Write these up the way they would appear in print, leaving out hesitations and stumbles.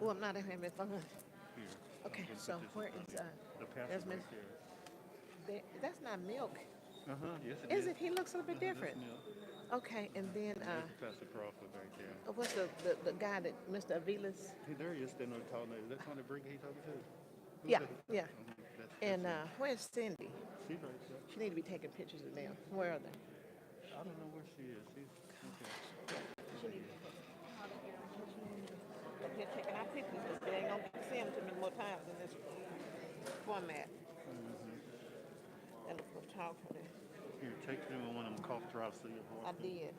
Oh, I'm not having fun. Here, I'm Okay, gonna put so this in where front of is you. The there's pastor's Miss right there. that's not milk. Yes it Is is. it? He looks a little bit That's different. milk. Okay, and then And there's the Pastor Crawford right there. what's the guy that Mr. Avila's? Hey, there he is standing on the tall name. Is that Tony Brink he talking to? Who's Yeah, that? yeah. That's And him. where's Cindy? She's right there. She need to be taking pictures of them. Where are they? I don't know where she is. She's okay. She need to be here taking our pictures because they ain't gonna see them too many more times in this format. And the photographer. Here, take them on one of them cough drops so your voice I can. did.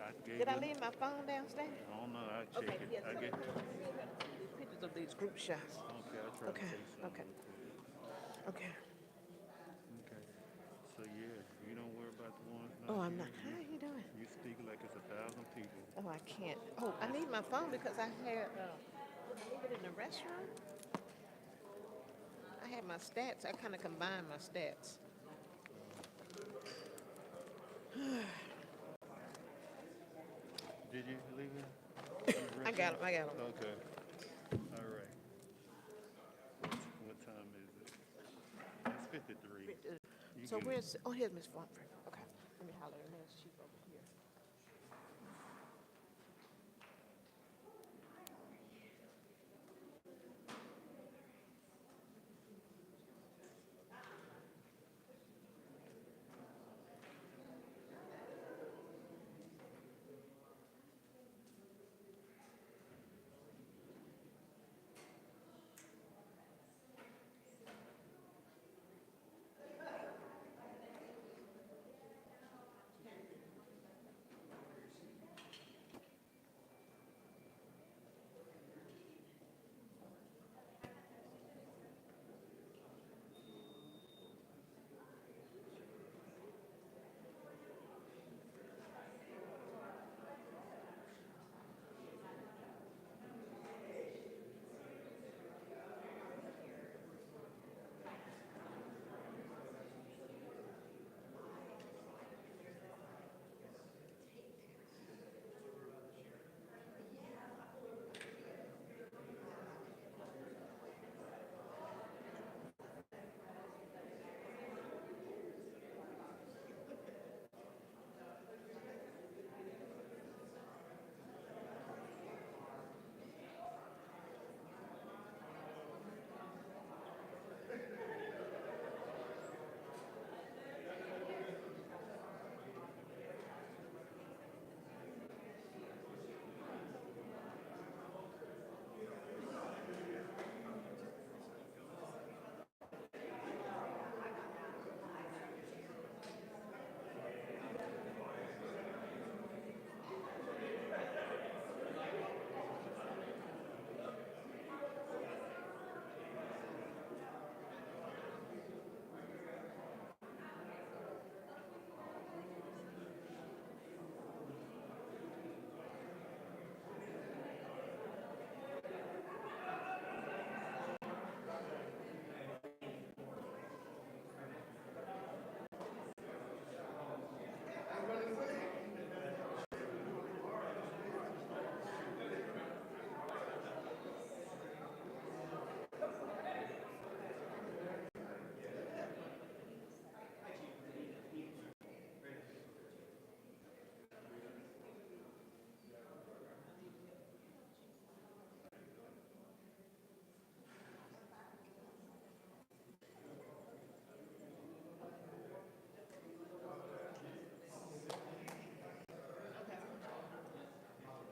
I gave Did I them. leave my phone downstairs? I don't know. I check Okay, it. yes. I get. These pictures of these group shots. Okay, I'll try to Okay, take some okay, real quick. okay. Okay. So yeah, you don't worry about the ones not Oh, I'm not. here. How are you doing? You speak like it's 1,000 people. Oh, I can't. Oh, I need my phone because I had. Leave it in the restroom. I had my stats. I kind of combined my stats. Did you leave it in the I got restroom? them. I got them. Okay. All right. What time is it? It's 53. You So can. where's? Oh, here's Miss Front. Okay. Let me holler at Miss Chief over here.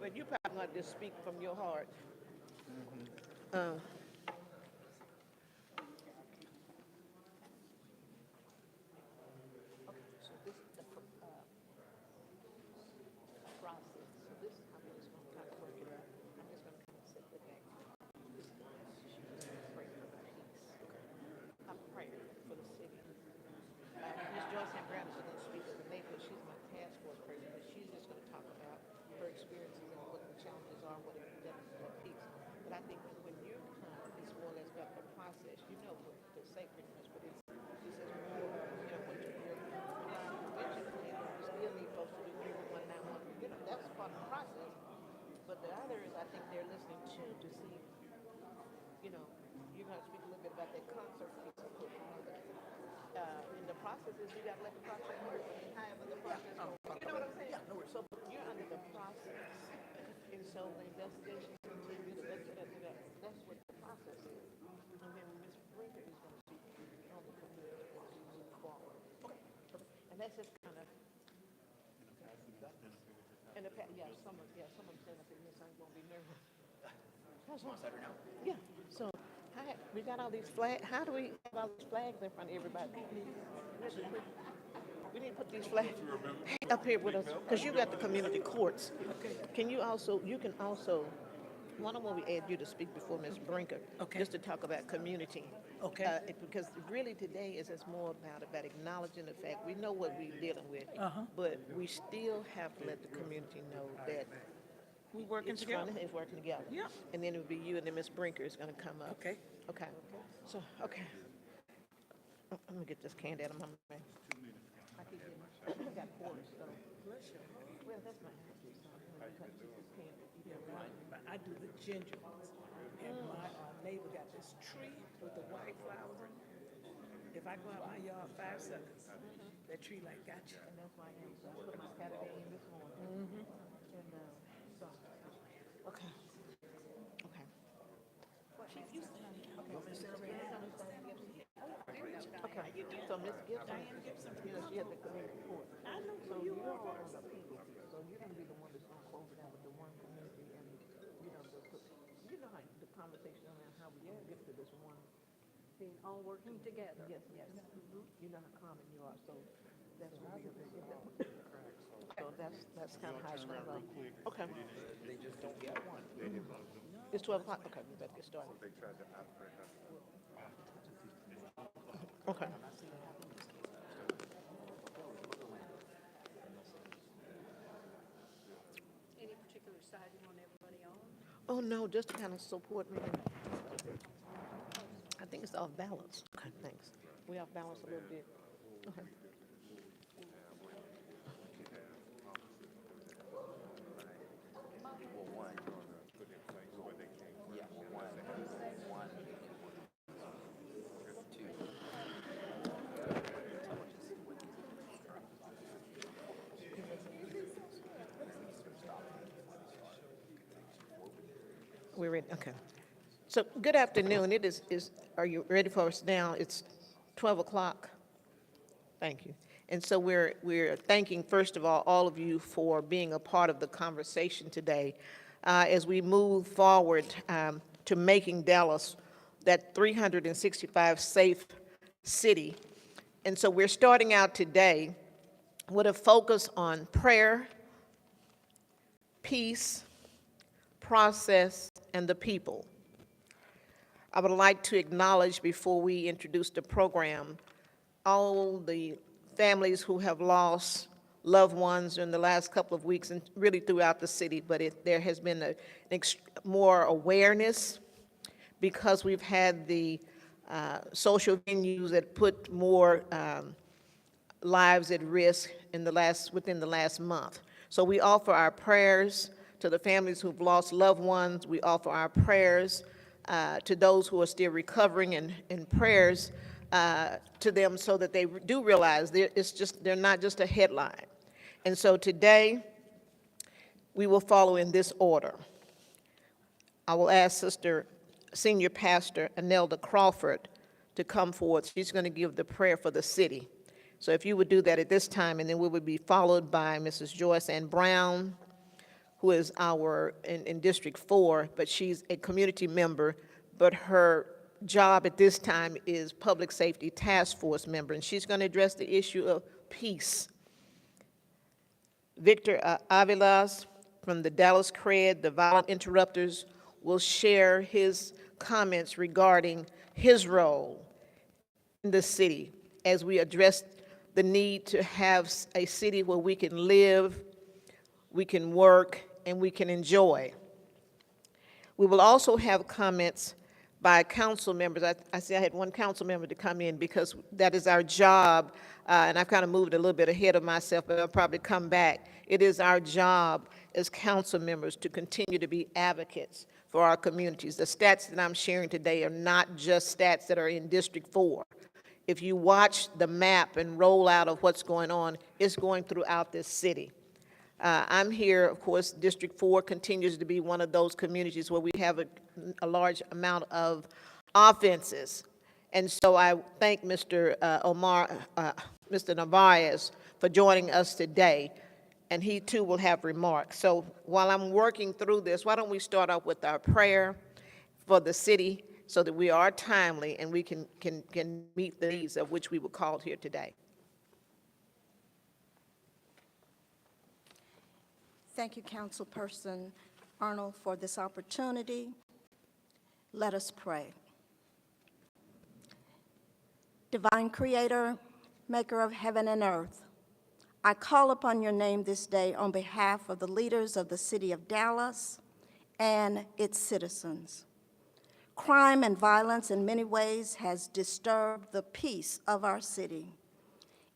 But you probably not just speak from your heart. Uh, okay, so this is the process. So this is how we're just going to kind of work it out. I'm just going to kind of sit the back. This is the she's just going to pray for the peace. I'm praying for the city. Ms. Joyce and Brown is going to speak with me because she's my task force person, but she's just going to talk about her experiences and what the challenges are, what it does for the peace. But I think when you come, it's more or less about the process. You know what to say pretty much, but it's just as more, what you're convention planning, you still need folks to do 31191. That's part of the process. But the other is I think they're listening to see you know, you're gonna speak a little bit about that concert piece of putting on there. In the process is you gotta let the process work, I mean, however the process goes. You know what I'm saying? Yeah, no worries. So you're under the process, and so the investigation continues, that's what the process is. And then Ms. Brinker is gonna speak on the community as we move forward. Okay, perfect. And that's just kind of, in the past, some of them stand up and yes, I'm gonna be nervous. That's what I'm now. Yeah, so, we got all these flags, how do we have all these flags in front of everybody? We need to put these flags up here with us, because you got the community courts. Can you also, why don't we add you to speak before Ms. Brinker? Okay. Just to talk about community. Okay. Because really today is just more about acknowledging the fact, we know what we're dealing with, but we still have to let the community know that We working it's together. it's working together. Yeah. And then it would be you and then Ms. Brinker is gonna come up. Okay. Okay, so, okay. I'm gonna get this candy out of my mouth. I keep getting, I got quarters, so. Well, that's my allergy, so I'm gonna cut this candy. You know, right? But I do the ginger ones. And my neighbor got this tree with the white flowers in it. If I go out my yard 5 seconds, that tree like got you. And that's why I am, so I put my Saturday in this morning. And, so, okay. Okay. Chief, you stand here. Okay, so Ms. Gibson, you know, she had the community court. I know So who you you're are. on the people, so you're gonna be the one that's gonna close it out with the one community and, you know, you know how the conversation around how we get to this one. Being all working together. Yes. You know how common you are, so that's what we're gonna get that. So that's kind of how it's gonna go. Okay. They just don't get one. It's 12 o'clock, okay, we better get started. Okay. Any particular side you want everybody on? Oh, no, just to kind of support me. I think it's off balance. Okay, thanks. We off balance a little bit. Okay. Well, one, you're gonna put in place where they can't work. Yeah, one, two. We're ready, okay. So, good afternoon. It is, are you ready for us now? It's 12 o'clock. Thank you. And so we're thanking, first of all of you for being a part of the conversation today as we move forward to making Dallas that 365 safe city. And so we're starting out today with a focus on prayer, peace, process, and the people. I would like to acknowledge, before we introduce the program, all the families who have lost loved ones in the last couple of weeks and really throughout the city, but there has been more awareness because we've had the social venues that put more lives at risk within the last month. So we offer our prayers to the families who've lost loved ones. We offer our prayers to those who are still recovering, and prayers to them so that they do realize they're not just a headline. And so today, we will follow in this order. I will ask Sister Senior Pastor Anelda Crawford to come forward. She's going to give the prayer for the city. So if you would do that at this time, and then we would be followed by Mrs. Joyce Ann Brown, who is in District 4, but she's a community member, but her job at this time is Public Safety Task Force member, and she's going to address the issue of peace. Victor Avilas from the Dallas CRED, the Violent Interrupters, will share his comments regarding his role in the city as we address the need to have a city where we can live, we can work, and we can enjoy. We will also have comments by council members. I see I had one council member to come in because that is our job, and I've kind of moved a little bit ahead of myself, but I'll probably come back. It is our job as council members to continue to be advocates for our communities. The stats that I'm sharing today are not just stats that are in District 4. If you watch the map and rollout of what's going on, it's going throughout this city. I'm here, of course, District 4 continues to be one of those communities where we have a large amount of offenses. And so I thank Mr. Mr. Narvaez for joining us today, and he too will have remarks. So while I'm working through this, why don't we start off with our prayer for the city so that we are timely and we can meet the needs of which we were called here today. Thank you, Councilperson Arnold, for this opportunity. Let us pray. Divine Creator, Maker of heaven and earth, I call upon your name this day on behalf of the leaders of the city of Dallas and its citizens. Crime and violence in many ways has disturbed the peace of our city.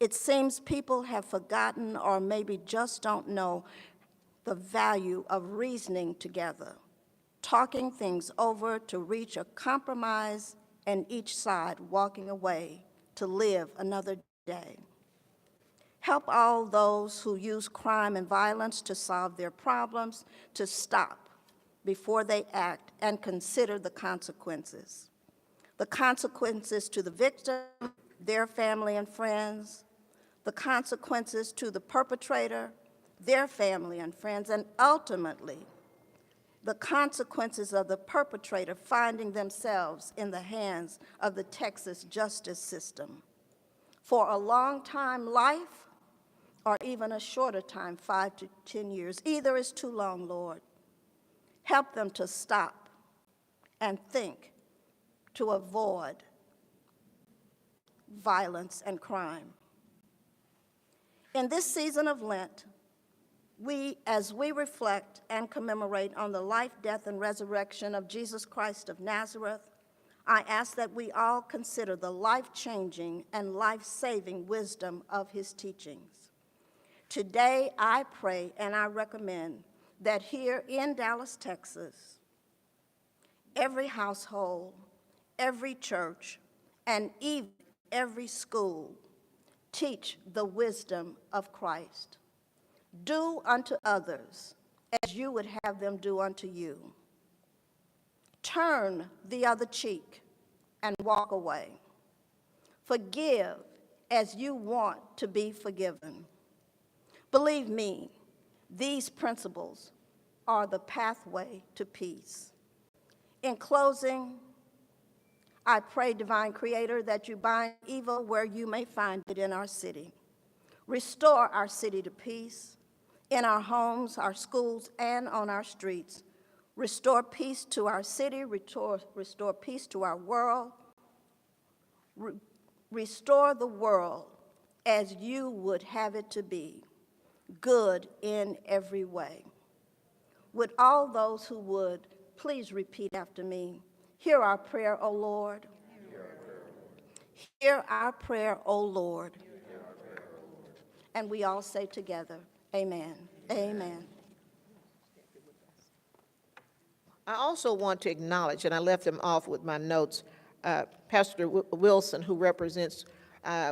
It seems people have forgotten or maybe just don't know the value of reasoning together, talking things over to reach a compromise, and each side walking away to live another day. Help all those who use crime and violence to solve their problems to stop before they act and consider the consequences. The consequences to the victim, their family and friends, the consequences to the perpetrator, their family and friends, and ultimately, the consequences of the perpetrator finding themselves in the hands of the Texas justice system. For a long time, life, or even a shorter time, 5 to 10 years, either is too long, Lord. Help them to stop and think to avoid violence and crime. In this season of Lent, as we reflect and commemorate on the life, death, and resurrection of Jesus Christ of Nazareth, I ask that we all consider the life-changing and life-saving wisdom of his teachings. Today, I pray and I recommend that here in Dallas, Texas, every household, every church, and even every school teach the wisdom of Christ. Do unto others as you would have them do unto you. Turn the other cheek and walk away. Forgive as you want to be forgiven. Believe me, these principles are the pathway to peace. In closing, I pray, Divine Creator, that you bind evil where you may find it in our city. Restore our city to peace in our homes, our schools, and on our streets. Restore peace to our city, restore peace to our world. Restore the world as you would have it to be, good in every way. Would all those who would please repeat after me? Hear our prayer, O Lord. Hear our prayer, O Lord. And we all say together, amen, amen. I also want to acknowledge, and I left them off with my notes, Pastor Wilson, who represents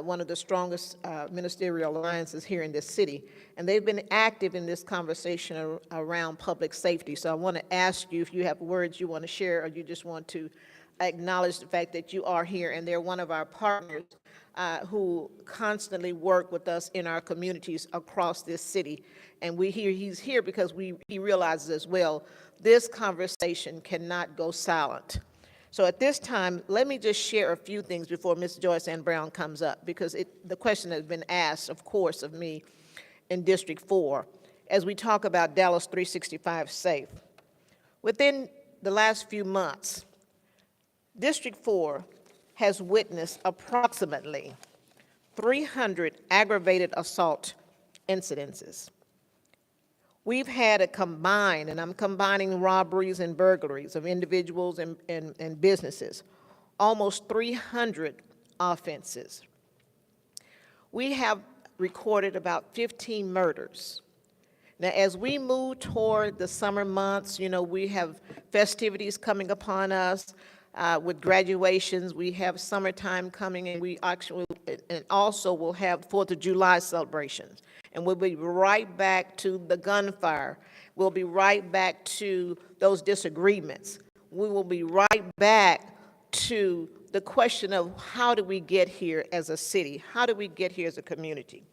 one of the strongest ministerial alliances here in this city, and they've been active in this conversation around public safety. So I want to ask you if you have words you want to share, or you just want to acknowledge the fact that you are here, and they're one of our partners who constantly work with us in our communities across this city. And he's here because he realizes as well, this conversation cannot go silent. So at this time, let me just share a few things before Ms. Joyce Ann Brown comes up, because the question has been asked, of course, of me in District 4, as we talk about Dallas 365 Safe. Within the last few months, District 4 has witnessed approximately 300 aggravated assault incidences. We've had a combined, and I'm combining robberies and burglaries of individuals and businesses, almost 300 offenses. We have recorded about 15 murders. Now, as we move toward the summer months, you know, we have festivities coming upon us with graduations. We have summertime coming, and we actually, and also will have 4th of July celebrations. And we'll be right back to the gunfire. We'll be right back to those disagreements. We will be right back to the question of how do we get here as a city? How do we get here as a community?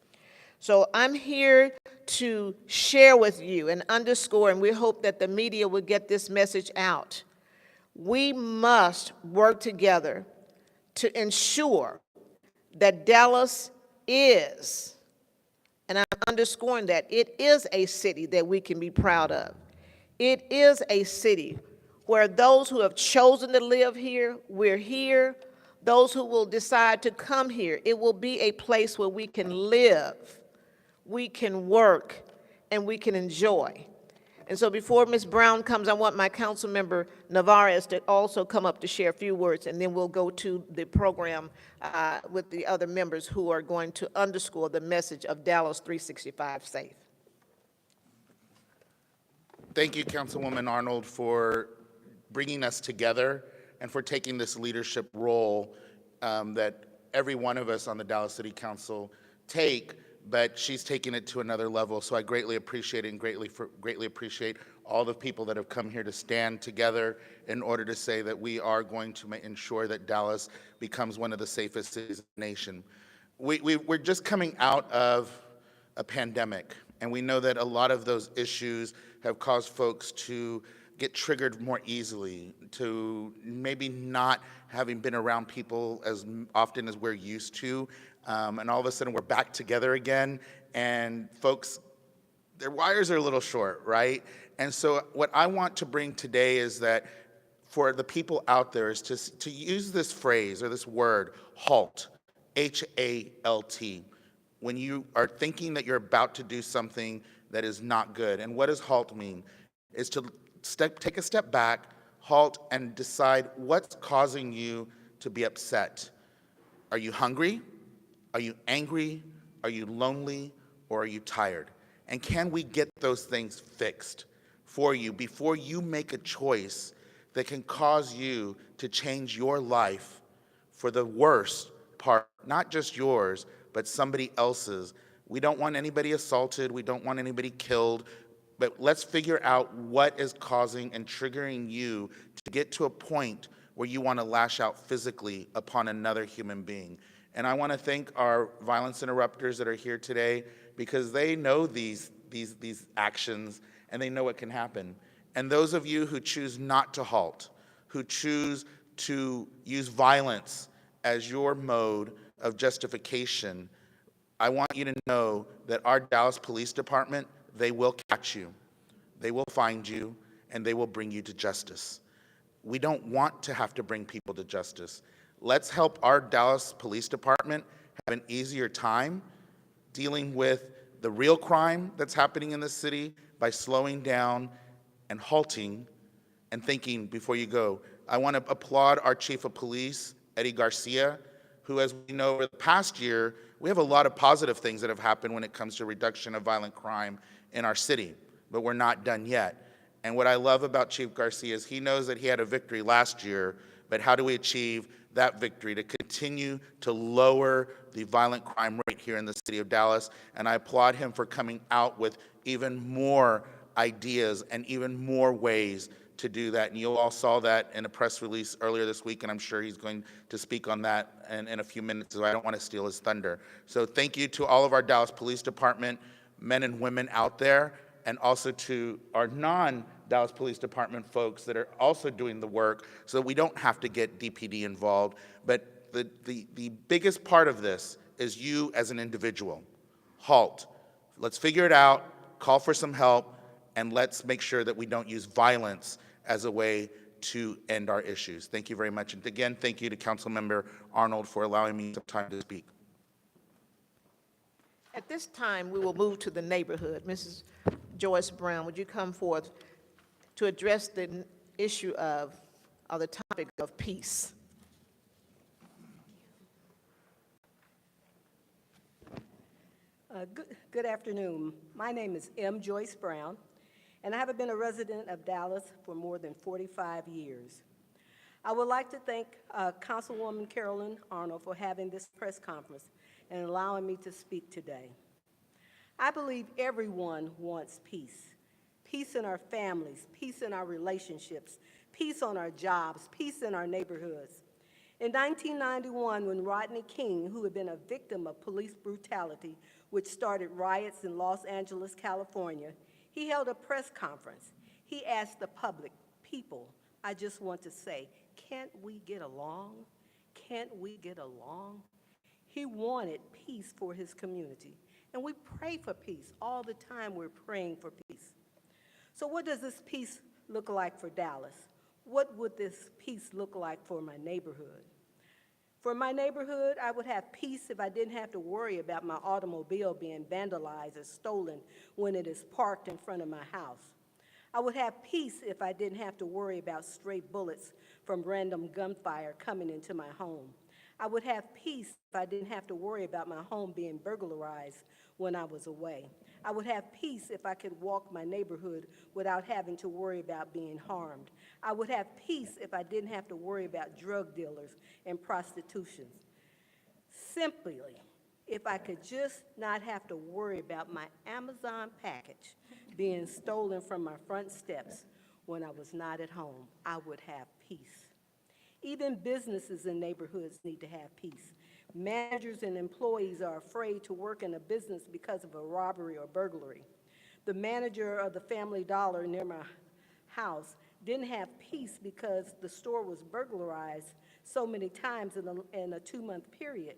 So I'm here to share with you and underscore, and we hope that the media will get this message out. We must work together to ensure that Dallas is, and I'm underscoring that, it is a city that we can be proud of. It is a city where those who have chosen to live here, we're here. Those who will decide to come here, it will be a place where we can live, we can work, and we can enjoy. And so before Ms. Brown comes, I want my council member Navarez to also come up to share a few words, and then we'll go to the program with the other members who are going to underscore the message of Dallas 365 Safe. Thank you, Councilwoman Arnold, for bringing us together and for taking this leadership role that every one of us on the Dallas City Council take, but she's taking it to another level. So I greatly appreciate it and greatly appreciate all the people that have come here to stand together in order to say that we are going to ensure that Dallas becomes one of the safest cities in the nation. We're just coming out of a pandemic, and we know that a lot of those issues have caused folks to get triggered more easily, to maybe not having been around people as often as we're used to, and all of a sudden we're back together again, and folks, their wires are a little short, right? And so what I want to bring today is that for the people out there is to use this phrase or this word, HALT, H-A-L-T, when you are thinking that you're about to do something that is not good. And what does HALT mean? Is to take a step back, halt, and decide what's causing you to be upset. Are you hungry? Are you angry? Are you lonely? Or are you tired? And can we get those things fixed for you before you make a choice that can cause you to change your life for the worst part, not just yours, but somebody else's? We don't want anybody assaulted. We don't want anybody killed. But let's figure out what is causing and triggering you to get to a point where you want to lash out physically upon another human being. And I want to thank our violence interrupters that are here today, because they know these actions and they know what can happen. And those of you who choose not to halt, who choose to use violence as your mode of justification, I want you to know that our Dallas Police Department, they will catch you, they will find you, and they will bring you to justice. We don't want to have to bring people to justice. Let's help our Dallas Police Department have an easier time dealing with the real crime that's happening in the city by slowing down and halting and thinking before you go. I want to applaud our Chief of Police, Eddie Garcia, who, as we know, over the past year, we have a lot of positive things that have happened when it comes to reduction of violent crime in our city, but we're not done yet. And what I love about Chief Garcia is he knows that he had a victory last year, but how do we achieve that victory to continue to lower the violent crime rate here in the city of Dallas? And I applaud him for coming out with even more ideas and even more ways to do that. And you all saw that in a press release earlier this week, and I'm sure he's going to speak on that in a few minutes, so I don't want to steal his thunder. So thank you to all of our Dallas Police Department men and women out there, and also to our non-Dallas Police Department folks that are also doing the work so that we don't have to get DPD involved. But the biggest part of this is you as an individual. Halt. Let's figure it out, call for some help, and let's make sure that we don't use violence as a way to end our issues. Thank you very much. And again, thank you to Councilmember Arnold for allowing me some time to speak. At this time, we will move to the neighborhood. Mrs. Joyce Brown, would you come forth to address the issue of, or the topic of peace? Good afternoon. My name is M. Joyce Brown, and I have been a resident of Dallas for more than 45 years. I would like to thank Councilwoman Carolyn Arnold for having this press conference and allowing me to speak today. I believe everyone wants peace. Peace in our families, peace in our relationships, peace on our jobs, peace in our neighborhoods. In 1991, when Rodney King, who had been a victim of police brutality, which started riots in Los Angeles, California, he held a press conference. He asked the public, people, I just want to say, can't we get along? Can't we get along? He wanted peace for his community. And we pray for peace. All the time we're praying for peace. So what does this peace look like for Dallas? What would this peace look like for my neighborhood? For my neighborhood, I would have peace if I didn't have to worry about my automobile being vandalized or stolen when it is parked in front of my house. I would have peace if I didn't have to worry about stray bullets from random gunfire coming into my home. I would have peace if I didn't have to worry about my home being burglarized when I was away. I would have peace if I could walk my neighborhood without having to worry about being harmed. I would have peace if I didn't have to worry about drug dealers and prostitution. Simply, if I could just not have to worry about my Amazon package being stolen from my front steps when I was not at home, I would have peace. Even businesses in neighborhoods need to have peace. Managers and employees are afraid to work in a business because of a robbery or burglary. The manager of the Family Dollar near my house didn't have peace because the store was burglarized so many times in a 2-month period.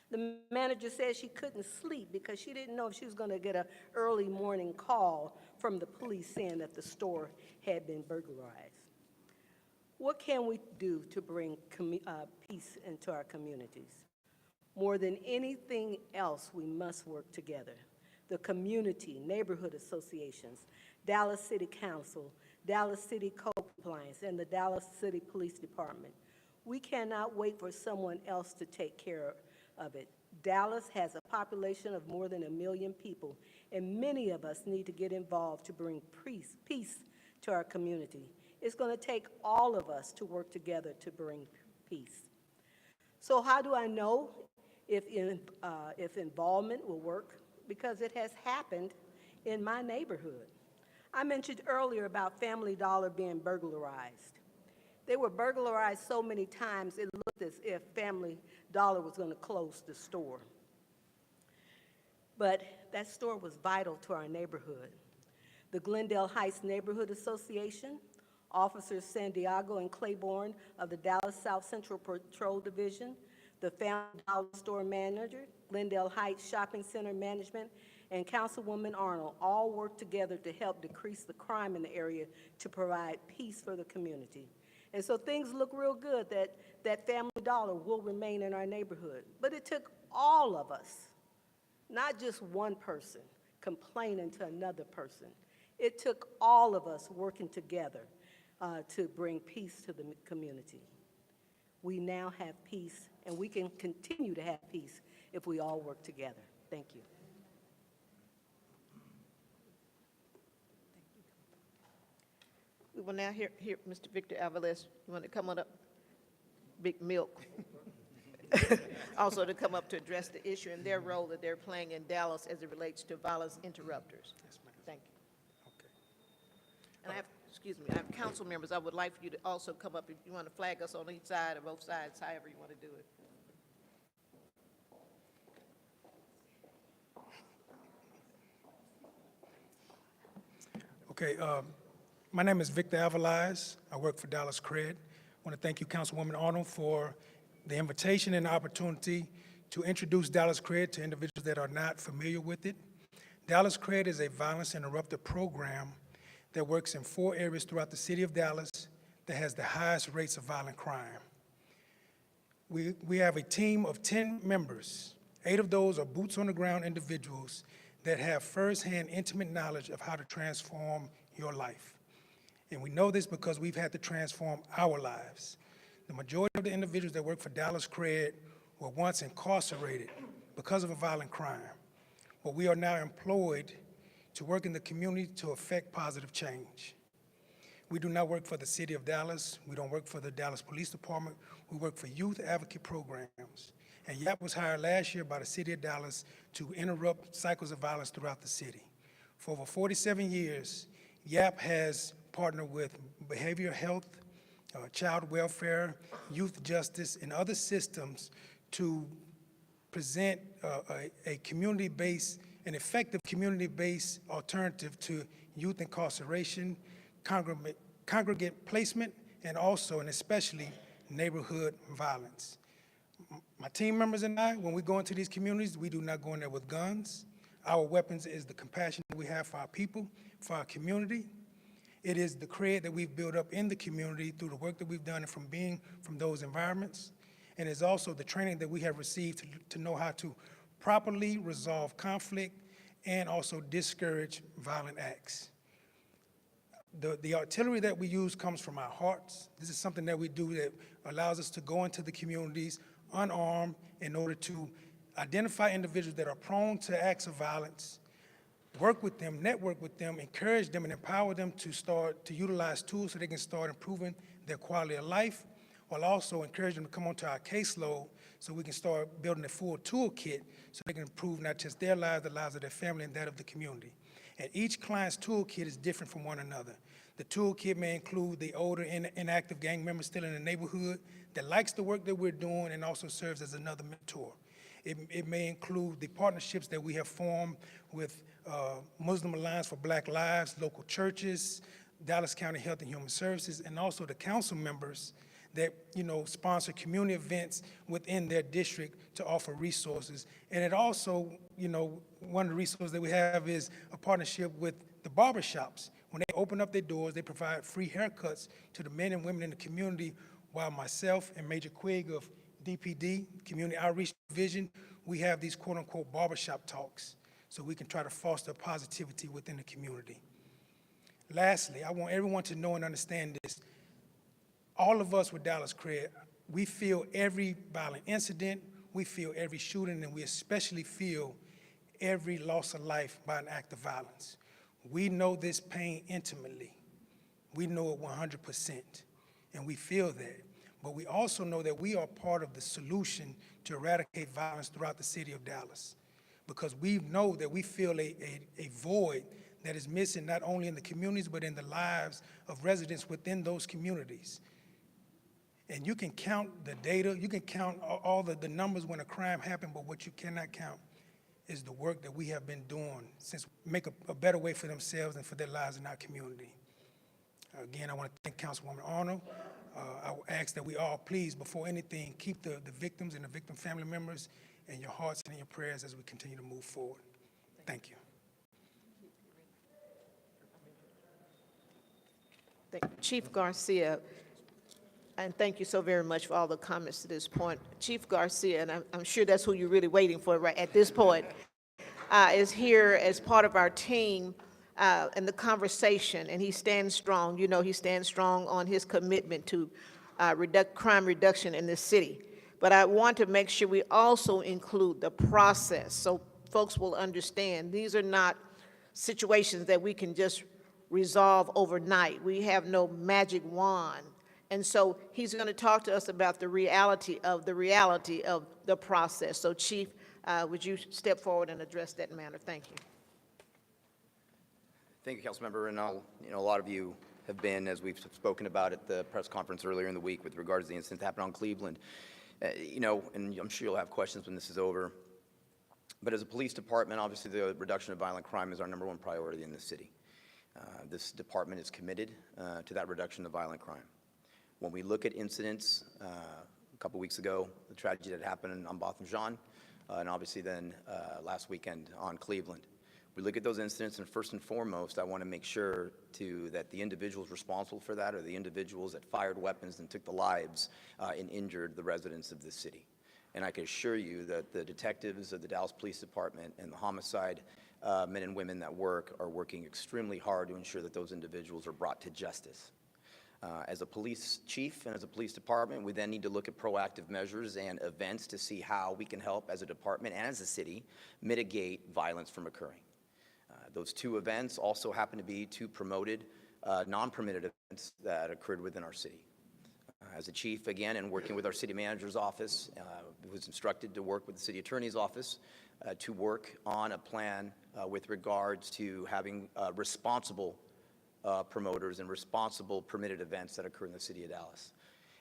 The manager said she couldn't sleep because she didn't know if she was going to get an early morning call from the police saying that the store had been burglarized. What can we do to bring peace into our communities? More than anything else, we must work together. The community, neighborhood associations, Dallas City Council, Dallas City Code Compliance, and the Dallas City Police Department. We cannot wait for someone else to take care of it. Dallas has a population of more than 1 million people, and many of us need to get involved to bring peace to our community. It's going to take all of us to work together to bring peace. So how do I know if involvement will work? Because it has happened in my neighborhood. I mentioned earlier about Family Dollar being burglarized. They were burglarized so many times it looked as if Family Dollar was going to close the store. But that store was vital to our neighborhood. The Glendale Heights Neighborhood Association, Officers Santiago and Claiborne of the Dallas South Central Patrol Division, the Family Dollar Store Manager, Glendale Heights Shopping Center Management, and Councilwoman Arnold all worked together to help decrease the crime in the area to provide peace for the community. And so things look real good that Family Dollar will remain in our neighborhood. But it took all of us, not just one person complaining to another person. It took all of us working together to bring peace to the community. We now have peace, and we can continue to have peace if we all work together. Thank you. We will now hear Mr. Victor Alvarez. You want to come on up? Big Milk. Also to come up to address the issue and their role that they're playing in Dallas as it relates to violence interrupters. Yes, ma'am. Thank you. Okay. And I have council members. I would like for you to also come up if you want to flag us on each side or both sides, however you want to do it. Okay, my name is Victor Alvarez. I work for Dallas Cred. I want to thank you, Councilwoman Arnold, for the invitation and the opportunity to introduce Dallas Cred to individuals that are not familiar with it. Dallas Cred is a violence interrupter program that works in 4 areas throughout the city of Dallas that has the highest rates of violent crime. We have a team of 10 members. 8 of those are boots-on-the-ground individuals that have firsthand intimate knowledge of how to transform your life. And we know this because we've had to transform our lives. The majority of the individuals that work for Dallas Cred were once incarcerated because of a violent crime. but we are now employed to work in the community to affect positive change. We do not work for the city of Dallas. We don't work for the Dallas Police Department. We work for youth advocate programs. And YAP was hired last year by the city of Dallas to interrupt cycles of violence throughout the city. For over 47 years, YAP has partnered with behavioral health, child welfare, youth justice, and other systems to present a community-based, an effective community-based alternative to youth incarceration, congregate placement, and also and especially neighborhood violence. My team members and I, when we go into these communities, we do not go in there with guns. Our weapons is the compassion that we have for our people, for our community. It is the cred that we've built up in the community through the work that we've done and from being from those environments. And it's also the training that we have received to know how to properly resolve conflict and also discourage violent acts. The artillery that we use comes from our hearts. This is something that we do that allows us to go into the communities unarmed in order to identify individuals that are prone to acts of violence, work with them, network with them, encourage them, and empower them to start to utilize tools so they can start improving their quality of life, while also encourage them to come onto our caseload so we can start building a full toolkit so they can improve not just their lives, the lives of their family, and that of the community. And each client's toolkit is different from one another. The toolkit may include the older inactive gang member still in the neighborhood that likes the work that we're doing and also serves as another mentor. It may include the partnerships that we have formed with Muslim Alliance for Black Lives, local churches, Dallas County Health and Human Services, and also the council members that, sponsor community events within their district to offer resources. And it also, one of the resources that we have is a partnership with the barbershops. When they open up their doors, they provide free haircuts to the men and women in the community, while myself and Major Quigg of DPD, Community Outreach Division, we have these quote-unquote barbershop talks so we can try to foster positivity within the community. Lastly, I want everyone to know and understand this. All of us with Dallas Cred, we feel every violent incident, we feel every shooting, and we especially feel every loss of life by an act of violence. We know this pain intimately. We know it 100%, and we feel that. But we also know that we are part of the solution to eradicate violence throughout the city of Dallas, because we know that we feel a void that is missing not only in the communities, but in the lives of residents within those communities. And you can count the data, you can count all the numbers when a crime happened, but what you cannot count is the work that we have been doing since make a better way for themselves and for their lives in our community. Again, I want to thank Councilwoman Arnold. I will ask that we all please, before anything, keep the victims and the victim family members in your hearts and in your prayers as we continue to move forward. Thank you. Chief Garcia, and thank you so very much for all the comments to this point. Chief Garcia, and I'm sure that's who you're really waiting for right at this point, is here as part of our team in the conversation, and he stands strong. He stands strong on his commitment to crime reduction in this city. But I want to make sure we also include the process so folks will understand these are not situations that we can just resolve overnight. We have no magic wand. And so he's going to talk to us about the reality of the process. So Chief, would you step forward and address that matter? Thank you. Thank you, Councilmember. And a lot of you have been, as we've spoken about at the press conference earlier in the week with regards to the incident that happened on Cleveland. And I'm sure you'll have questions when this is over. But as a police department, obviously the reduction of violent crime is our #1 priority in the city. This department is committed to that reduction of violent crime. When we look at incidents, a couple weeks ago, the tragedy that happened on Botham Jean, and obviously then last weekend on Cleveland, we look at those incidents, and first and foremost, I want to make sure that the individuals responsible for that are the individuals that fired weapons and took the lives and injured the residents of this city. And I can assure you that the detectives of the Dallas Police Department and the homicide men and women that are working extremely hard to ensure that those individuals are brought to justice. As a police chief and as a police department, we then need to look at proactive measures and events to see how we can help as a department and as a city mitigate violence from occurring. Those two events also happen to be two promoted, non-permitted events that occurred within our city. As a chief, again, and working with our city manager's office, was instructed to work with the city attorney's office to work on a plan with regards to having responsible promoters and responsible permitted events that occur in the city of Dallas.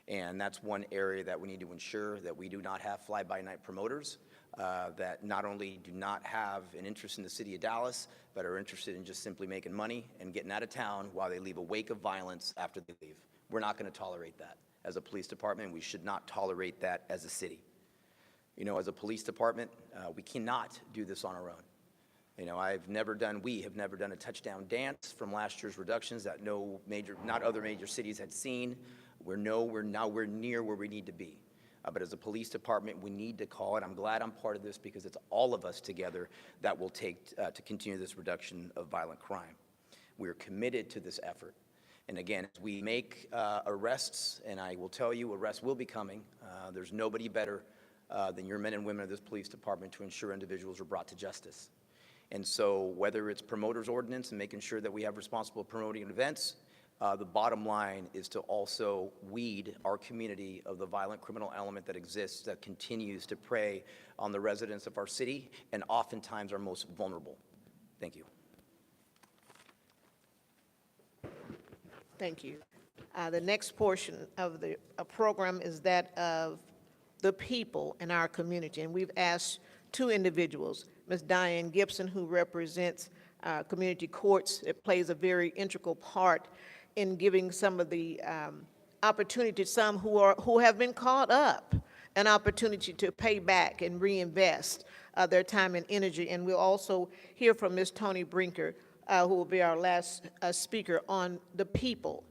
And that's one area that we need to ensure that we do not have fly-by-night promoters that not only do not have an interest in the city of Dallas, but are interested in just simply making money and getting out of town while they leave a wake of violence after they leave. We're not going to tolerate that. As a police department, we should not tolerate that as a city. You know, as a police department, we cannot do this on our own. You know, we have never done a touchdown dance from last year's reductions that not other major cities had seen. We're nowhere near where we need to be. But as a police department, we need to call it. I'm glad I'm part of this because it's all of us together that will take to continue this reduction of violent crime. We're committed to this effort. And again, as we make arrests, and I will tell you, arrests will be coming. There's nobody better than your men and women of this police department to ensure individuals are brought to justice. And so whether it's promoters ordinance and making sure that we have responsible promoting events, the bottom line is to also weed our community of the violent criminal element that exists that continues to prey on the residents of our city and oftentimes our most vulnerable. Thank you. Thank you. The next portion of the program is that of the people in our community, and we've asked two individuals, Ms. Diane Gibson, who represents community courts. It plays a very integral part in giving some of the opportunity to some who have been caught up, an opportunity to pay back and reinvest their time and energy. And we'll also hear from Ms. Toni Brinker, who will be our last speaker on the people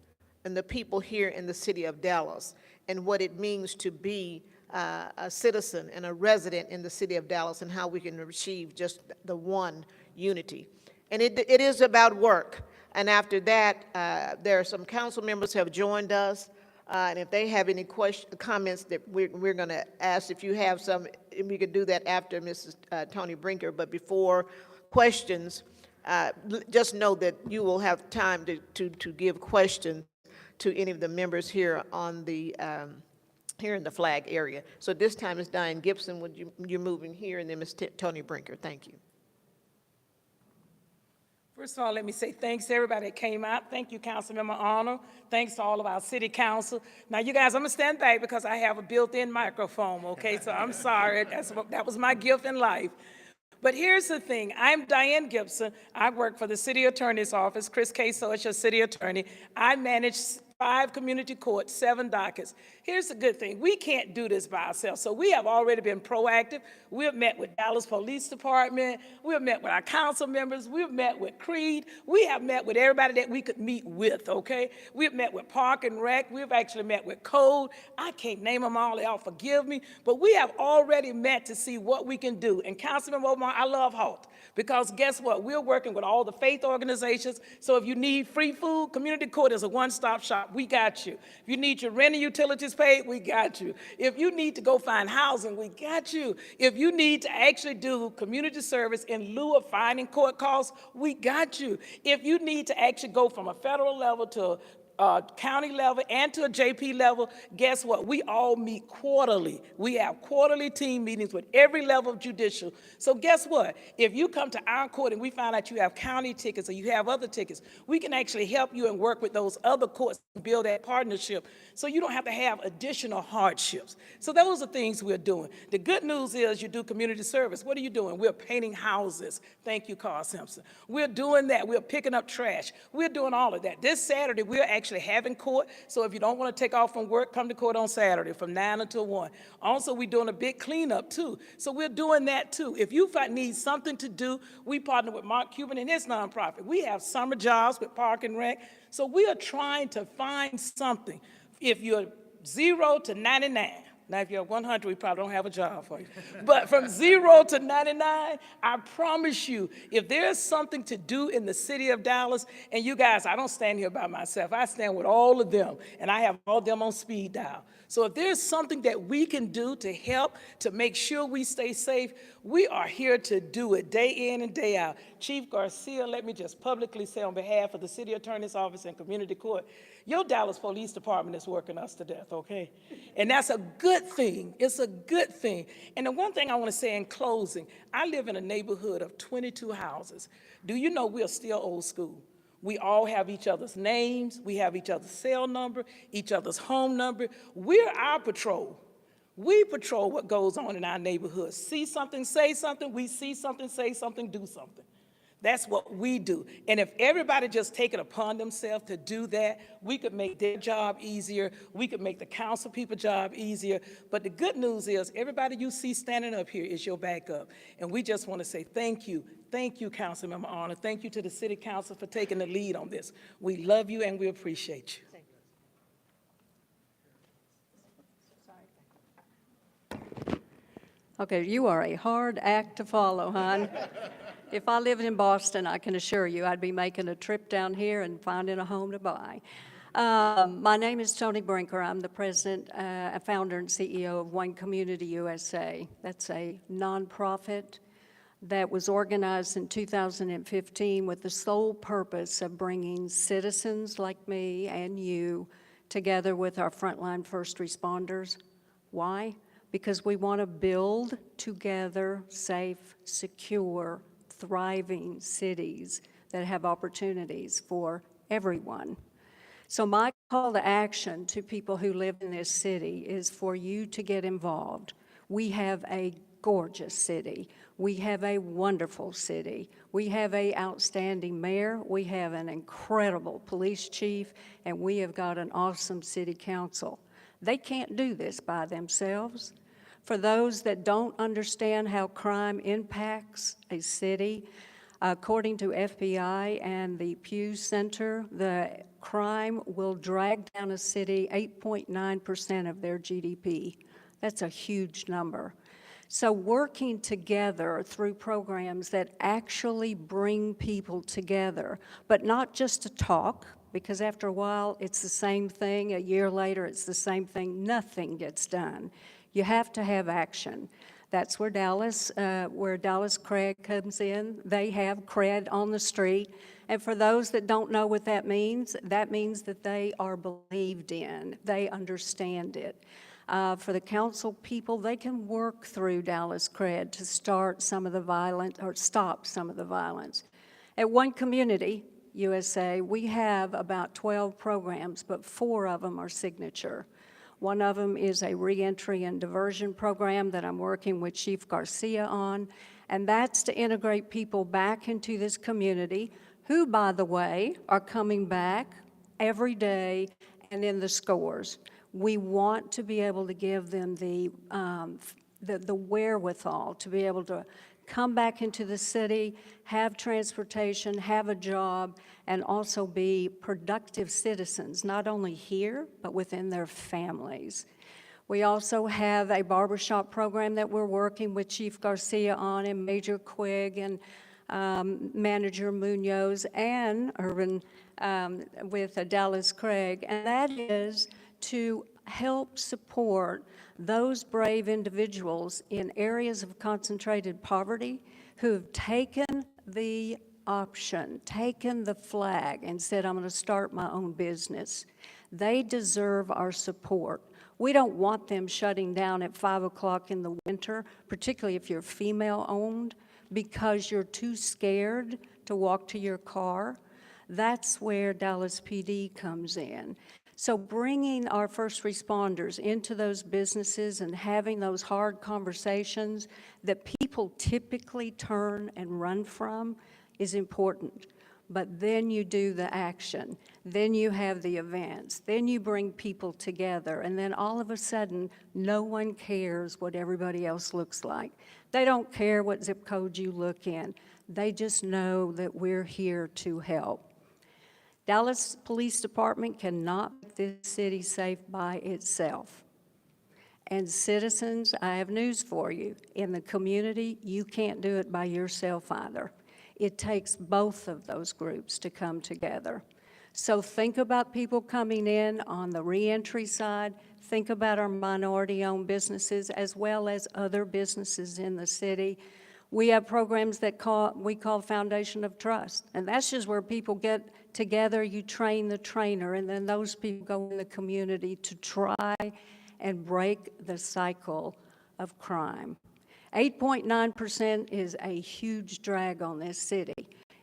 and the people here in the city of Dallas and what it means to be a citizen and a resident in the city of Dallas and how we can achieve just the one unity. And it is about work. And after that, there are some council members who have joined us. And if they have any comments that we're going to ask, if you have some, we could do that after Mrs. Toni Brinker. But before questions, just know that you will have time to give questions to any of the members here on the here in the flag area. So this time it's Diane Gibson. You're moving here, and then Ms. Toni Brinker. Thank you. First of all, let me say thanks to everybody that came out. Thank you, Councilmember Arnold. Thanks to all of our city council. Now, you guys, I'm gonna stand back because I have a built-in microphone, okay? So I'm sorry, that was my gift in life. But here's the thing, I'm Diane Gibson. I work for the city attorney's office, Chris K. Socha, city attorney. I manage 5 community courts, 7 dockets. Here's the good thing, we can't do this by ourselves, so we have already been proactive. We have met with Dallas Police Department, we have met with our council members, we have met with Creed, we have met with everybody that we could meet with, okay? We have met with Park and Rec, we've actually met with Code. I can't name them all, y'all forgive me, but we have already met to see what we can do. And Councilman Omar, I love HALT, because guess what? We're working with all the faith organizations, so if you need free food, Community Court is a one-stop shop. We got you. If you need your rent and utilities paid, we got you. If you need to go find housing, we got you. If you need to actually do community service in lieu of finding court costs, we got you. If you need to actually go from a federal level to county level and to a JP level, guess what? We all meet quarterly. We have quarterly team meetings with every level of judicial. So guess what? If you come to our court and we find out you have county tickets or you have other tickets, we can actually help you and work with those other courts and build that partnership so you don't have to have additional hardships. So those are things we're doing. The good news is you do community service. What are you doing? We're painting houses. Thank you, Carl Simpson. We're doing that. We're picking up trash. We're doing all of that. This Saturday, we're actually having court, so if you don't want to take off from work, come to court on Saturday from 9 until 1. Also, we're doing a big cleanup too, so we're doing that too. If you need something to do, we partner with Mark Cuban and his nonprofit. We have summer jobs with Park and Rec, so we are trying to find something. If you're 0 to 99, Now, if you're at 100, we probably don't have a job for you. But from 0 to 99, I promise you, if there's something to do in the city of Dallas, and you guys, I don't stand here by myself. I stand with all of them, and I have all of them on speed dial. So if there's something that we can do to help, to make sure we stay safe, we are here to do it day in and day out. Chief Garcia, let me just publicly say on behalf of the City Attorney's Office and Community Court, your Dallas Police Department is working us to death, okay? And that's a good thing. It's a good thing. And the one thing I want to say in closing, I live in a neighborhood of 22 houses. Do you know we're still old school? We all have each other's names. We have each other's cell number, each other's home number. We're our patrol. We patrol what goes on in our neighborhood. See something, say something. We see something, say something, do something. That's what we do. And if everybody just take it upon themselves to do that, we could make their job easier. We could make the council people's job easier. But the good news is everybody you see standing up here is your backup. And we just want to say thank you. Thank you, Councilmember Arnold. Thank you to the City Council for taking the lead on this. We love you and we appreciate you. Okay, you are a hard act to follow, hon. If I lived in Boston, I can assure you I'd be making a trip down here and finding a home to buy. My name is Toni Brinker. I'm the president, founder, and CEO of One Community USA. That's a nonprofit that was organized in 2015 with the sole purpose of bringing citizens like me and you together with our frontline first responders. Why? Because we want to build together safe, secure, thriving cities that have opportunities for everyone. So my call to action to people who live in this city is for you to get involved. We have a gorgeous city. We have a wonderful city. We have an outstanding mayor. We have an incredible police chief, and we have got an awesome city council. They can't do this by themselves. For those that don't understand how crime impacts a city, according to FBI and the Pew Center, the crime will drag down a city 8.9% of their GDP. That's a huge number. So working together through programs that actually bring people together, but not just to talk, because after a while it's the same thing, a year later it's the same thing, nothing gets done. You have to have action. That's where Dallas Cred comes in. They have cred on the street. And for those that don't know what that means that they are believed in. They understand it. For the council people, they can work through Dallas Cred to start some of the violence or stop some of the violence. At One Community USA, we have about 12 programs, but 4 of them are signature. One of them is a reentry and diversion program that I'm working with Chief Garcia on, and that's to integrate people back into this community who, by the way, are coming back every day and in the scores. We want to be able to give them the wherewithal to be able to come back into the city, have transportation, have a job, and also be productive citizens, not only here, but within their families. We also have a barbershop program that we're working with Chief Garcia on, and Major Quigg and Manager Munoz and Urban with Dallas Craig, and that is to help support those brave individuals in areas of concentrated poverty who have taken the option, taken the flag, and said, I'm going to start my own business. They deserve our support. We don't want them shutting down at 5 o'clock in the winter, particularly if you're female-owned, because you're too scared to walk to your car. That's where Dallas PD comes in. So bringing our first responders into those businesses and having those hard conversations that people typically turn and run from is important. But then you do the action, then you have the events, then you bring people together, and then all of a sudden, no one cares what everybody else looks like. They don't care what zip code you look in. They just know that we're here to help. Dallas Police Department cannot make this city safe by itself. And citizens, I have news for you. In the community, you can't do it by yourself either. It takes both of those groups to come together. So think about people coming in on the reentry side. Think about our minority-owned businesses as well as other businesses in the city. We have programs that we call Foundation of Trust, and that's just where people get together, you train the trainer, and then those people go in the community to try and break the cycle of crime. 8.9% is a huge drag on this city.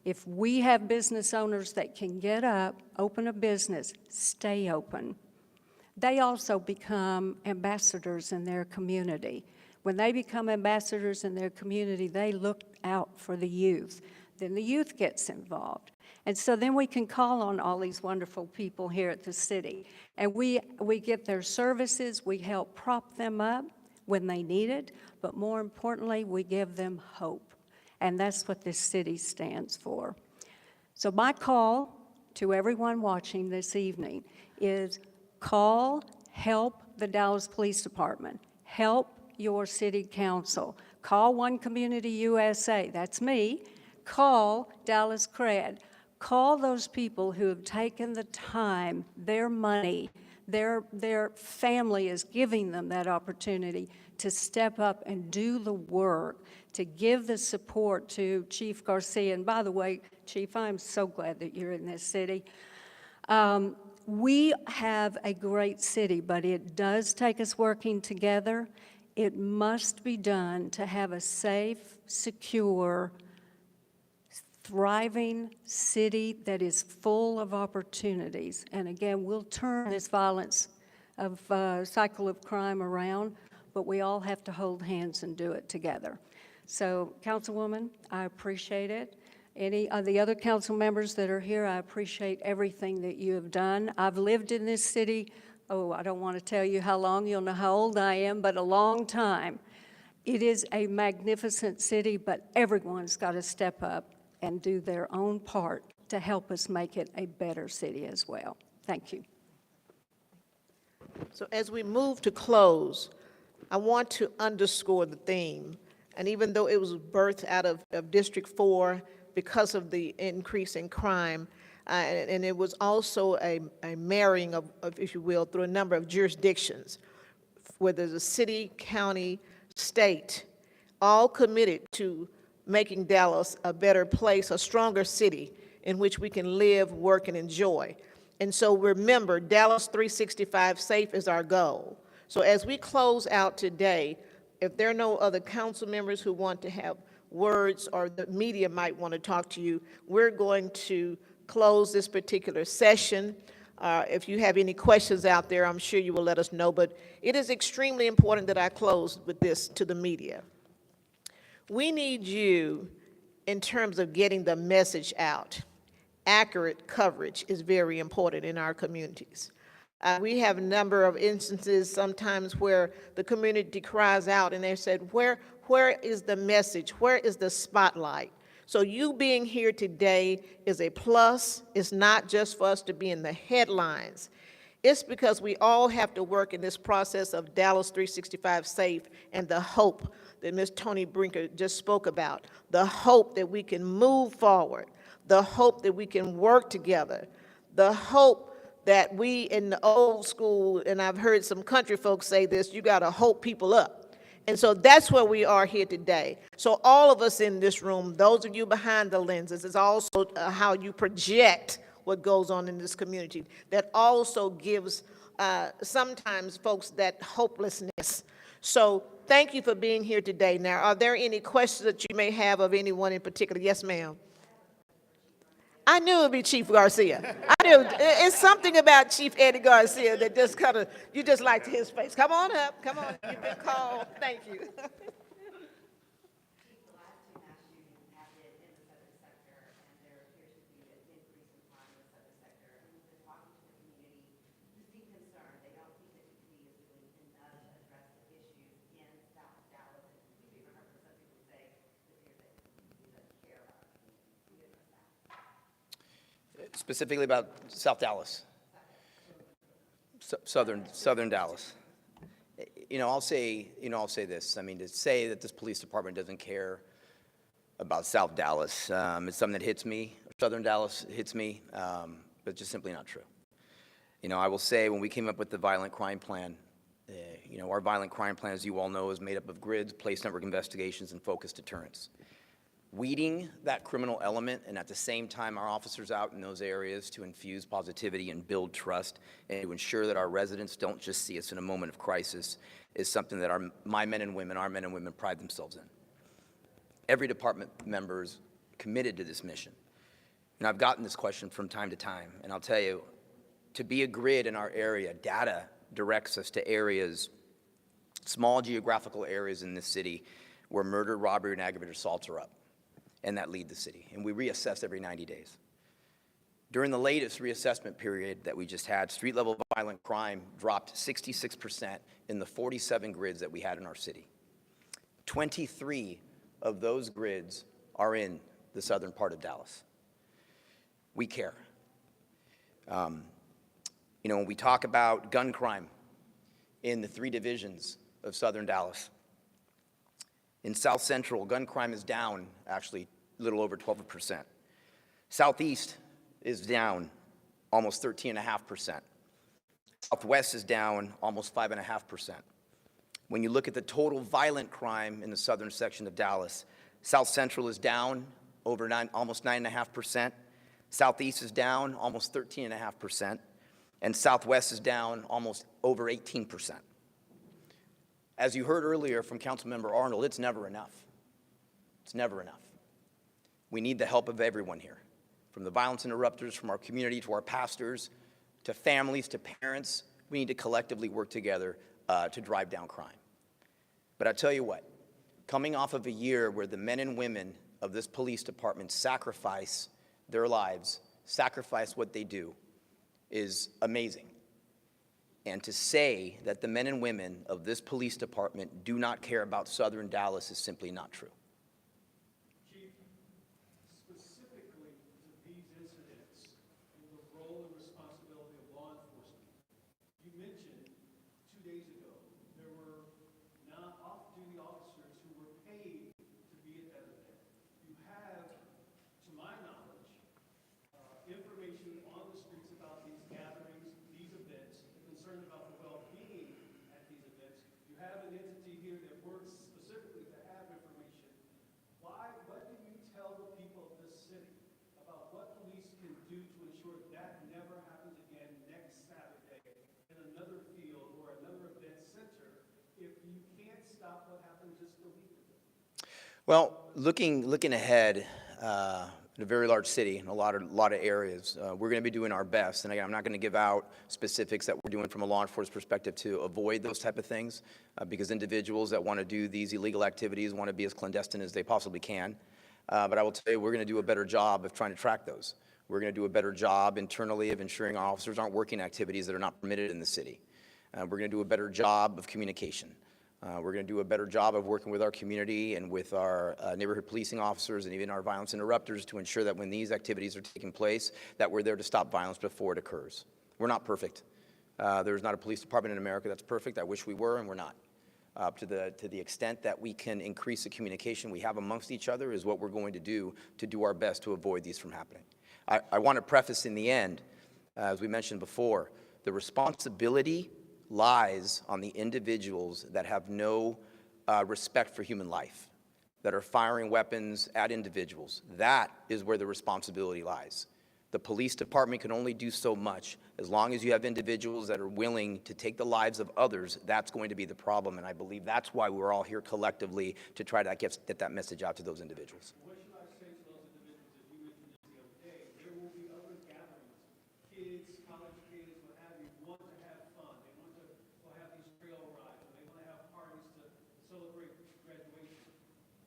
If we have business owners that can get up, open a business, stay open, they also become ambassadors in their community. When they become ambassadors in their community, they look out for the youth. Then the youth gets involved. And so then we can call on all these wonderful people here at the city. And we get their services, we help prop them up when they need it, but more importantly, we give them hope. And that's what this city stands for. So my call to everyone watching this evening is call, help the Dallas Police Department, help your city council. Call One Community USA, that's me. Call Dallas Cred. Call those people who have taken the time, their money, their family is giving them that opportunity to step up and do the work, to give the support to Chief Garcia. And by the way, Chief, I'm so glad that you're in this city. We have a great city, but it does take us working together. It must be done to have a safe, secure, thriving city that is full of opportunities. And again, we'll turn this violence of cycle of crime around, but we all have to hold hands and do it together. So, Councilwoman, I appreciate it. Any of the other council members that are here, I appreciate everything that you have done. I've lived in this city, I don't want to tell you how long, you'll know how old I am, but a long time. It is a magnificent city, but everyone's got to step up and do their own part to help us make it a better city as well. Thank you. So as we move to close, I want to underscore the theme. And even though it was birthed out of District 4 because of the increase in crime, and it was also a marrying of, if you will, through a number of jurisdictions, whether the city, county, state, all committed to making Dallas a better place, a stronger city in which we can live, work, and enjoy. And so remember, Dallas 365 Safe is our goal. So as we close out today, if there are no other council members who want to have words or the media might want to talk to you, we're going to close this particular session. If you have any questions out there, I'm sure you will let us know, but it is extremely important that I close with this to the media. We need you in terms of getting the message out. Accurate coverage is very important in our communities. We have a number of instances sometimes where the community cries out and they said, where is the message? Where is the spotlight? So you being here today is a plus. It's not just for us to be in the headlines. It's because we all have to work in this process of Dallas 365 Safe and the hope that Ms. Toni Brinker just spoke about, the hope that we can move forward, the hope that we can work together, the hope that we in the old school, and I've heard some country folks say this, you got to hope people up. And so that's where we are here today. So all of us in this room, those of you behind the lenses, is also how you project what goes on in this community. That also gives sometimes folks that hopelessness. So thank you for being here today. Now, are there any questions that you may have of anyone in particular? Yes, ma'am. I knew it would be Chief Garcia. I knew. It's something about Chief Eddie Garcia that just kind of, you just liked his face. Come on up. Come on. You've been called. Thank you. Specifically about South Dallas, southern Dallas. I'll say this. I mean, to say that this police department doesn't care about South Dallas, it's something that hits me. Southern Dallas hits me, but it's just simply not true. I will say when we came up with the violent crime plan, our violent crime plan, as you all know, is made up of grids, place network investigations, and focused deterrence. Weeding that criminal element, and at the same time our officers out in those areas to infuse positivity and build trust and to ensure that our residents don't just see us in a moment of crisis, is something that our men and women pride themselves in. Every department member is committed to this mission. And I've gotten this question from time to time, and I'll tell you, to be a grid in our area, data directs us to areas, small geographical areas in this city where murder, robbery, and aggravated assaults are up, and that lead the city. And we reassess every 90 days. During the latest reassessment period that we just had, street-level violent crime dropped 66% in the 47 grids that we had in our city. 23 of those grids are in the southern part of Dallas. We care. When we talk about gun crime in the 3 divisions of southern Dallas, in South Central, gun crime is down, actually, a little over 12%. Southeast is down almost 13.5%. Southwest is down almost 5.5%. When you look at the total violent crime in the southern section of Dallas, South Central is down over almost 9.5%. Southeast is down almost 13.5%. And Southwest is down almost over 18%. As you heard earlier from Councilmember Arnold, it's never enough. It's never enough. We need the help of everyone here, from the violence interrupters, from our community to our pastors, to families, to parents. We need to collectively work together to drive down crime. But I tell you what, coming off of a year where the men and women of this police department sacrifice their lives, sacrifice what they do, is amazing. And to say that the men and women of this police department do not care about southern Dallas is simply not true. Chief, specifically to these incidents and the role and responsibility of law enforcement, you mentioned 2 days ago there were off-duty officers who were paid to be at that event. You have, to my knowledge, information on the streets about these gatherings, these events, concerned about the well-being at these events. You have an entity here that works specifically to have information. What do you tell the people of this city about what police can do to ensure that never happens again next Saturday in another field or another event center if you can't stop what happened just a week ago? Well, looking ahead, in a very large city, in a lot of areas, we're going to be doing our best. And again, I'm not going to give out specifics that we're doing from a law enforcement perspective to avoid those type of things, because individuals that want to do these illegal activities want to be as clandestine as they possibly can. But I will tell you, we're going to do a better job of trying to track those. We're going to do a better job internally of ensuring our officers aren't working activities that are not permitted in the city. We're going to do a better job of communication. We're going to do a better job of working with our community and with our neighborhood policing officers and even our violence interrupters to ensure that when these activities are taking place, that we're there to stop violence before it occurs. We're not perfect. There's not a police department in America that's perfect. I wish we were, and we're not. To the extent that we can increase the communication we have amongst each other is what we're going to do our best to avoid these from happening. I want to preface in the end, as we mentioned before, the responsibility lies on the individuals that have no respect for human life, that are firing weapons at individuals. That is where the responsibility lies. The police department can only do so much. As long as you have individuals that are willing to take the lives of others, that's going to be the problem, and I believe that's why we're all here collectively to try to get that message out to those individuals. What should I say to those individuals, as you mentioned this the other day? There will be other gatherings, kids, college kids, what have you, want to have fun. They want to have these trail rides, and they want to have parties to celebrate graduation.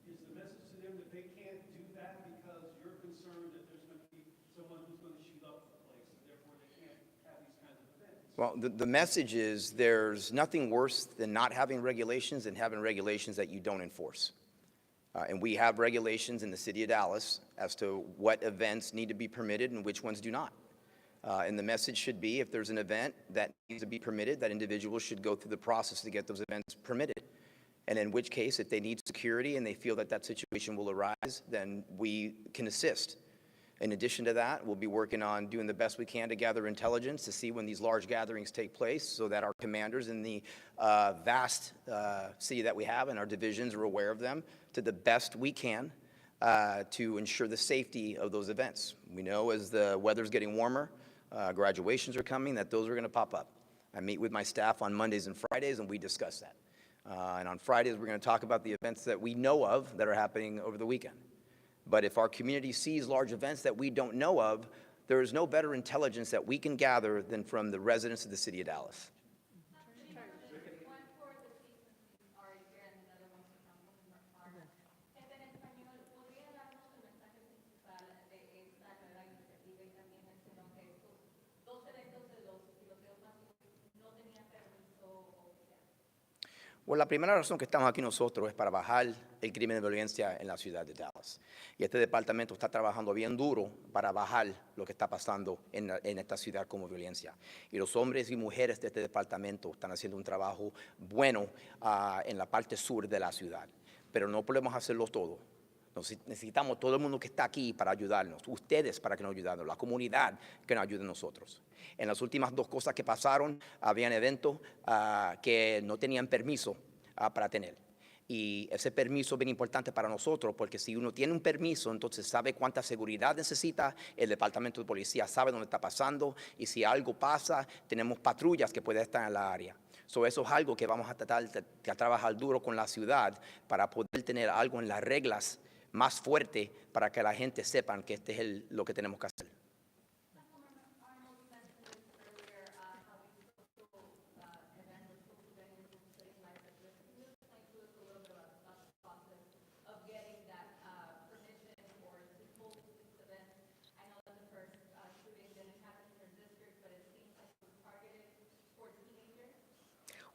Is the message to them that they can't do that because you're concerned that there's going to be someone who's going to shoot up the place, and therefore they can't have these kinds of events? Well, the message is there's nothing worse than not having regulations and having regulations that you don't enforce. And we have regulations in the city of Dallas as to what events need to be permitted and which ones do not. And the message should be, if there's an event that needs to be permitted, that individuals should go through the process to get those events permitted. And in which case, if they need security and they feel that that situation will arise, then we can assist. In addition to that, we'll be working on doing the best we can to gather intelligence to see when these large gatherings take place so that our commanders in the vast city that we have and our divisions are aware of them to the best we can to ensure the safety of those events. We know as the weather's getting warmer, graduations are coming, that those are going to pop up. I meet with my staff on Mondays and Fridays, and we discuss that. And on Fridays, we're going to talk about the events that we know of that are happening over the weekend. But if our community sees large events that we don't know of, there is no better intelligence that we can gather than from the residents of the city of Dallas. Bueno, la primera razón que estamos aquí nosotros es para bajar el crimen de violencia en la ciudad de Dallas. Y este departamento está trabajando bien duro para bajar lo que está pasando en esta ciudad como violencia. Y los hombres y mujeres de este departamento están haciendo un trabajo bueno en la parte sur de la ciudad. Pero no podemos hacerlo todo. Necesitamos todo el mundo que está aquí para ayudarnos, ustedes para que nos ayuden, la comunidad que nos ayude a nosotros. En las últimas dos cosas que pasaron, habían eventos que no tenían permiso para tener. Y ese permiso es bien importante para nosotros, porque si uno tiene un permiso, entonces sabe cuánta seguridad necesita, el departamento de policía sabe dónde está pasando, y si algo pasa, tenemos patrullas que pueden estar en la área. Eso es algo que vamos a tratar de trabajar duro con la ciudad para poder tener algo en las reglas más fuerte para que la gente sepan que este es lo que tenemos que hacer.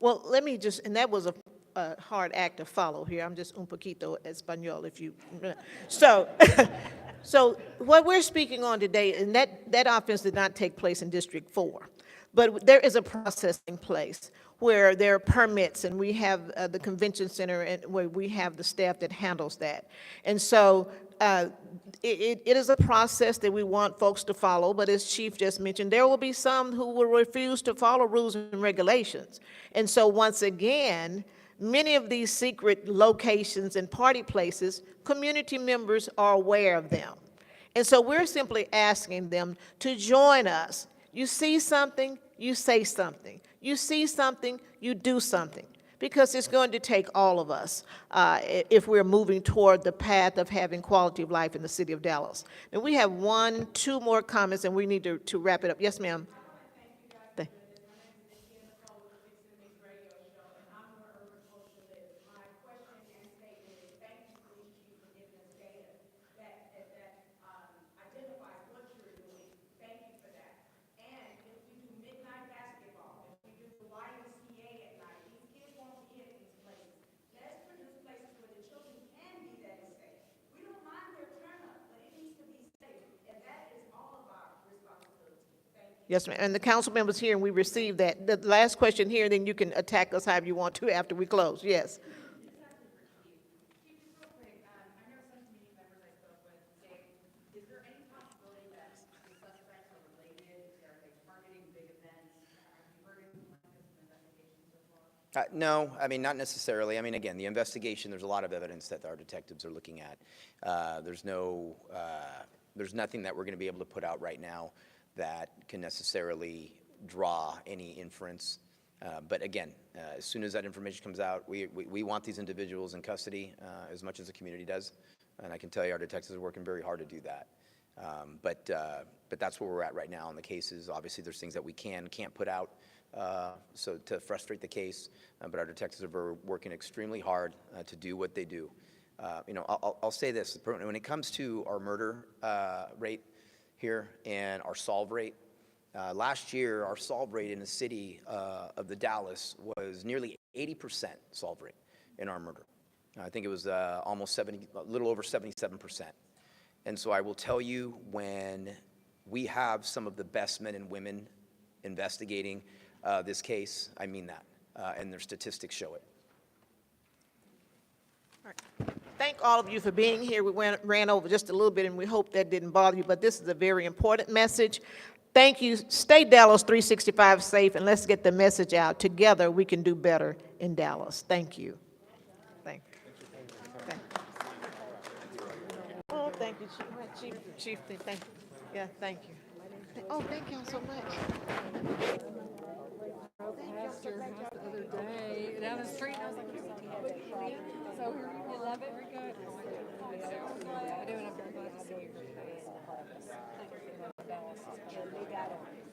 Well, let me just, and that was a hard act to follow here. I'm just un poquito español if you, so, so what we're speaking on today, and that offense did not take place in District 4, but there is a process in place where there are permits, and we have the convention center, and where we have the staff that handles that. And so it is a process that we want folks to follow, but as Chief just mentioned, there will be some who will refuse to follow rules and regulations. And so once again, many of these secret locations and party places, community members are aware of them. And so we're simply asking them to join us. You see something, you say something. You see something, you do something. Because it's going to take all of us if we're moving toward the path of having quality of life in the city of Dallas. And we have two more comments, and we need to wrap it up. Yes, ma'am. Yes, ma'am. And the council members here, and we received that. The last question here, then you can attack us however you want to after we close. Yes. No, I mean, not necessarily. I mean, again, the investigation, there's a lot of evidence that our detectives are looking at. There's nothing that we're going to be able to put out right now that can necessarily draw any inference. But again, as soon as that information comes out, we want these individuals in custody as much as the community does. And I can tell you our detectives are working very hard to do that. But that's where we're at right now in the cases. Obviously, there's things that we can't put out so to frustrate the case. But our detectives are working extremely hard to do what they do. I'll say this. When it comes to our murder rate here and our solve rate, last year our solve rate in the city of the Dallas was nearly 80% solve rate in our murder. I think it was almost 70, a little over 77%. And so I will tell you, when We have some of the best men and women investigating this case. I mean that, and their statistics show it. Thank all of you for being here. We ran over just a little bit, and we hope that didn't bother you, but this is a very important message. Thank you. Stay Dallas 365 safe, and let's get the message out. Together, we can do better in Dallas. Thank you. Thank you. Thank you. Oh, thank you, Chief. Thank you. Yeah, thank you. Oh, thank y'all so much. Down the street, I was like, so you love it? Very good. I do, and I'm very glad to see you. Thank you.